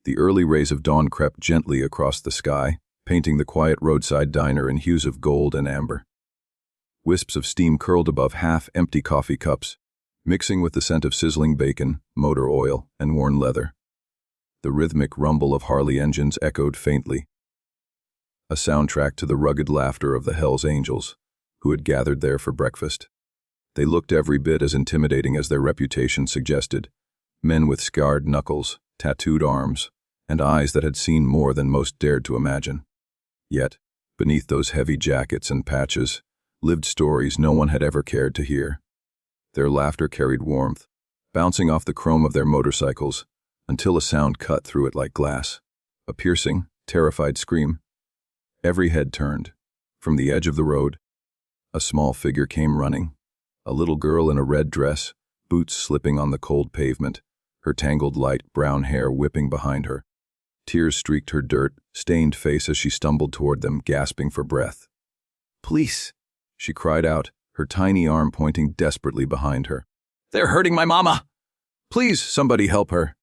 The early rays of dawn crept gently across the sky, painting the quiet roadside diner in hues of gold and amber. Wisps of steam curled above half-empty coffee cups, mixing with the scent of sizzling bacon, motor oil, and worn leather. The rhythmic rumble of Harley engines echoed faintly, a soundtrack to the rugged laughter of the Hells Angels, who had gathered there for breakfast. They looked every bit as intimidating as their reputation suggested, men with scarred knuckles, tattooed arms, and eyes that had seen more than most dared to imagine. Yet, beneath those heavy jackets and patches, lived stories no one had ever cared to hear. Their laughter carried warmth, bouncing off the chrome of their motorcycles, until a sound cut through it like glass, a piercing, terrified scream. Every head turned. From the edge of the road, a small figure came running, a little girl in a red dress, boots slipping on the cold pavement, her tangled light brown hair whipping behind her. Tears streaked her dirt-stained face as she stumbled toward them, gasping for breath. "Police!" she cried out, her tiny arm pointing desperately behind her. "They're hurting my mama! Please, somebody help her!"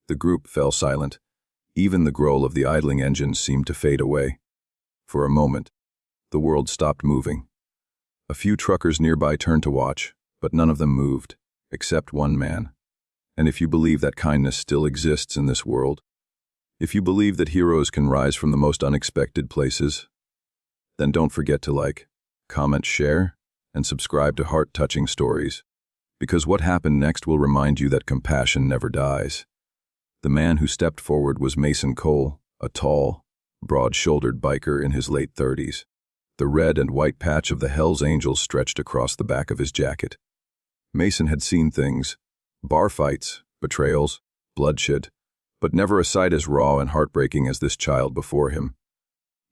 The group fell silent. Even the growl of the idling engines seemed to fade away. For a moment, the world stopped moving. A few truckers nearby turned to watch, but none of them moved, except one man. And if you believe that kindness still exists in this world, if you believe that heroes can rise from the most unexpected places, then don't forget to like, comment, share, and subscribe to Heart-Touching Stories, because what happened next will remind you that compassion never dies. The man who stepped forward was Mason Cole, a tall, broad-shouldered biker in his late 30s. The red and white patch of the Hells Angels stretched across the back of his jacket. Mason had seen things, bar fights, betrayals, bloodshed, but never a sight as raw and heartbreaking as this child before him.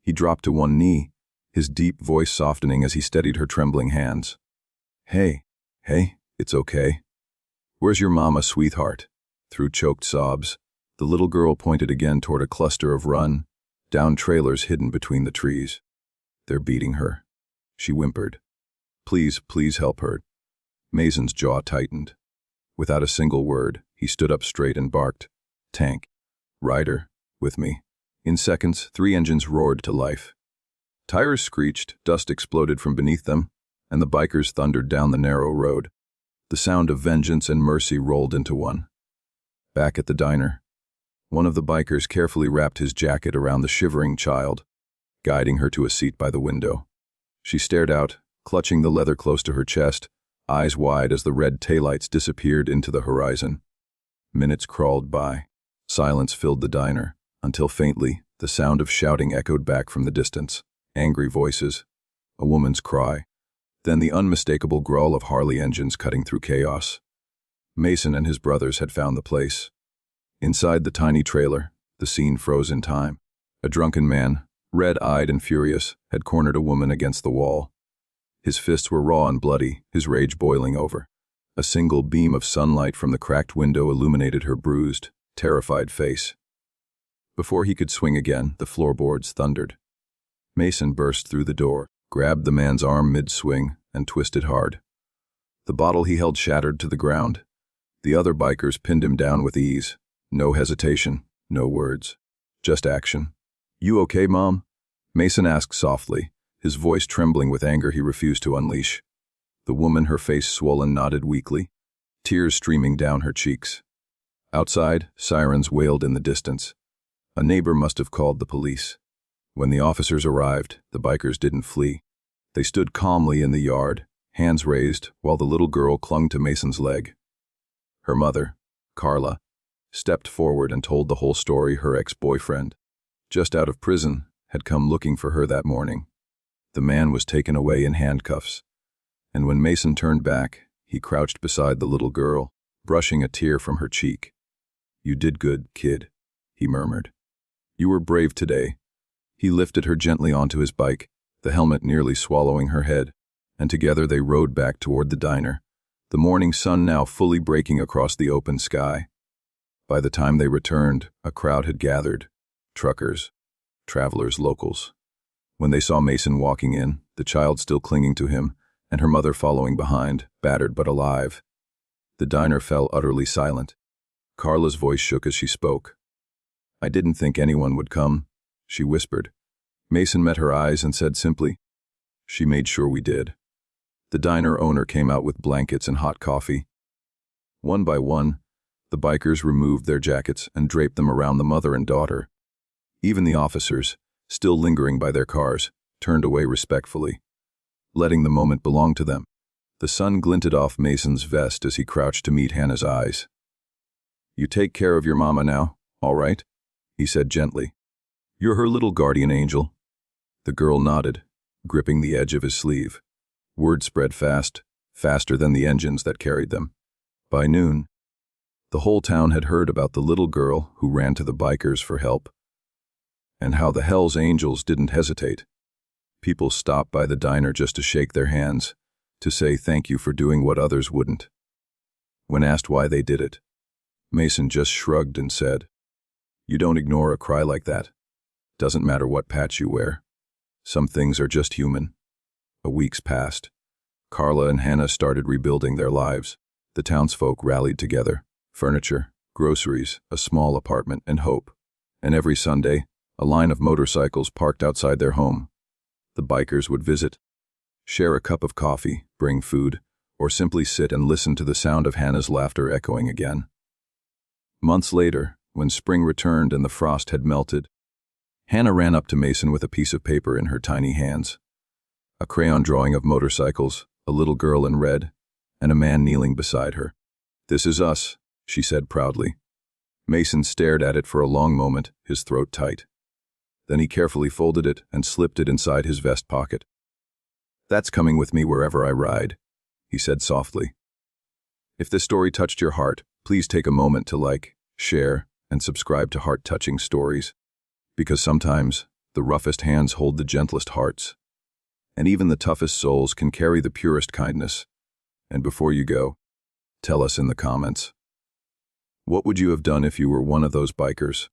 He dropped to one knee, his deep voice softening as he steadied her trembling hands. Hey, it's okay. Where's your mama, sweetheart?" Through choked sobs, the little girl pointed again toward a cluster of run-down trailers hidden between the trees. "They're beating her," she whimpered. Please help her." Mason's jaw tightened. Without a single word, he stood up straight and barked, "Tank, Ryder, with me." In seconds, 3 engines roared to life. Tires screeched, dust exploded from beneath them, and the bikers thundered down the narrow road. The sound of vengeance and mercy rolled into one. Back at the diner, one of the bikers carefully wrapped his jacket around the shivering child, guiding her to a seat by the window. She stared out, clutching the leather close to her chest, eyes wide as the red taillights disappeared into the horizon. Minutes crawled by. Silence filled the diner, until faintly, the sound of shouting echoed back from the distance. Angry voices, a woman's cry, then the unmistakable growl of Harley engines cutting through chaos. Mason and his brothers had found the place. Inside the tiny trailer, the scene froze in time. A drunken man, red-eyed and furious, had cornered a woman against the wall. His fists were raw and bloody, his rage boiling over. A single beam of sunlight from the cracked window illuminated her bruised, terrified face. Before he could swing again, the floorboards thundered. Mason burst through the door, grabbed the man's arm mid-swing, and twisted hard. The bottle he held shattered to the ground. The other bikers pinned him down with ease. No hesitation, no words, just action. "You okay, Mom?" Mason asked softly, his voice trembling with anger he refused to unleash. The woman, her face swollen, nodded weakly, tears streaming down her cheeks. Outside, sirens wailed in the distance. A neighbor must have called the police. When the officers arrived, the bikers didn't flee. They stood calmly in the yard, hands raised, while the little girl clung to Mason's leg. Her mother, Carla, stepped forward and told the whole story. Her ex-boyfriend, just out of prison, had come looking for her that morning. The man was taken away in handcuffs, and when Mason turned back, he crouched beside the little girl, brushing a tear from her cheek. "You did good, kid," he murmured. "You were brave today." He lifted her gently onto his bike, the helmet nearly swallowing her head, and together they rode back toward the diner, the morning sun now fully breaking across the open sky. By the time they returned, a crowd had gathered, truckers, travelers, locals. When they saw Mason walking in, the child still clinging to him, and her mother following behind, battered but alive, the diner fell utterly silent. Carla's voice shook as she spoke. "I didn't think anyone would come," she whispered. Mason met her eyes and said simply, "She made sure we did." The diner owner came out with blankets and hot coffee. One by one, the bikers removed their jackets and draped them around the mother and daughter. Even the officers, still lingering by their cars, turned away respectfully, letting the moment belong to them. The sun glinted off Mason's vest as he crouched to meet Hannah's eyes. "You take care of your mama now, all right?" he said gently. "You're her little guardian angel." The girl nodded, gripping the edge of his sleeve. Word spread fast, faster than the engines that carried them. By noon, the whole town had heard about the little girl who ran to the bikers for help, and how the Hells Angels didn't hesitate. People stopped by the diner just to shake their hands, to say thank you for doing what others wouldn't. When asked why they did it, Mason just shrugged and said, "You don't ignore a cry like that. Doesn't matter what patch you wear. Some things are just human." A week's passed. Carla and Hannah started rebuilding their lives. The townsfolk rallied together. Furniture, groceries, a small apartment, and hope. And every Sunday, a line of motorcycles parked outside their home. The bikers would visit, share a cup of coffee, bring food, or simply sit and listen to the sound of Hannah's laughter echoing again. Months later, when spring returned and the frost had melted, Hannah ran up to Mason with a piece of paper in her tiny hands. A crayon drawing of motorcycles, a little girl in red, and a man kneeling beside her. "This is us," she said proudly. Mason stared at it for a long moment, his throat tight. Then he carefully folded it and slipped it inside his vest pocket. "That's coming with me wherever I ride," he said softly. If this story touched your heart, please take a moment to like, share, and subscribe to Heart-Touching Stories. Because sometimes, the roughest hands hold the gentlest hearts. And even the toughest souls can carry the purest kindness. And before you go, tell us in the comments. What would you have done if you were one of those bikers?